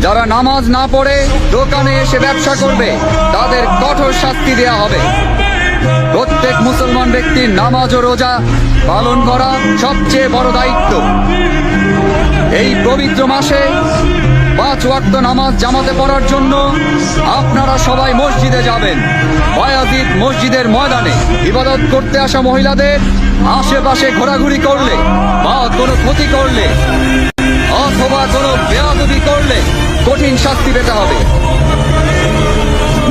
যারা নামাজ না পড়ে দোকানে এসে ব্যবসা করবে তাদের কঠোর শাস্তি দেয়া হবে। প্রত্যেক মুসলমান ব্যক্তির নামাজ ও রোজা পালন করা সবচেয়ে বড় দায়িত্ব। এই পবিত্র মাসে 5 ওয়াক্ত নামাজ জামাতে পড়ার জন্য আপনারা সবাই মসজিদে যাবেন। বায়াজিদ মসজিদের ময়দানে ইবাদত করতে আসা মহিলাদের আশেপাশে ঘোরাঘুরি করলে বা কোনো ক্ষতি করলে অথবা কোনো বেয়াদবি করলে কঠিন শাস্তি পেতে হবে।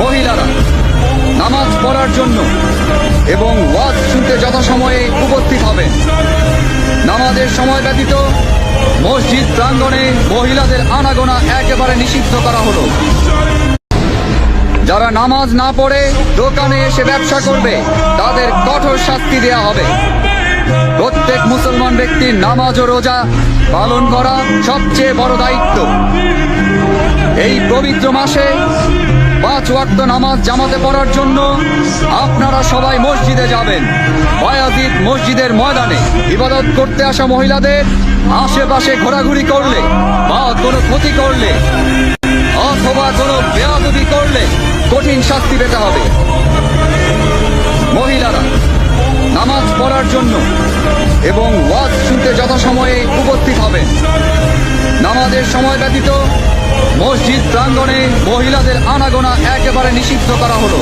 মহিলারা নামাজ পড়ার জন্য এবং ওয়াজ শুনতে যথাসময়ে উপস্থিত হবেন। নামাজের সময় ব্যতীত মসজিদ প্রাঙ্গণে মহিলাদের আনাগোনা একেবারে নিষিদ্ধ করা হলো। যারা নামাজ না পড়ে দোকানে এসে ব্যবসা করবে তাদের কঠোর শাস্তি দেয়া হবে। প্রত্যেক মুসলমান ব্যক্তির নামাজ ও রোজা পালন করা সবচেয়ে বড় দায়িত্ব। এই পবিত্র মাসে 5 ওয়াক্ত নামাজ জামাতে পড়ার জন্য আপনারা সবাই মসজিদে যাবেন। বায়াজিদ মসজিদের ময়দানে ইবাদত করতে আসা মহিলাদের আশেপাশে ঘোরাঘুরি করলে বা কোনো ক্ষতি করলে অথবা কোনো বেয়াদবি করলে কঠিন শাস্তি পেতে হবে। মহিলারা নামাজ পড়ার জন্য এবং ওয়াজ শুনতে যথাসময়ে উপস্থিত হবেন। নামাজের সময় ব্যতীত মসজিদ প্রাঙ্গণে মহিলাদের আনাগোনা একেবারে নিষিদ্ধ করা হলো।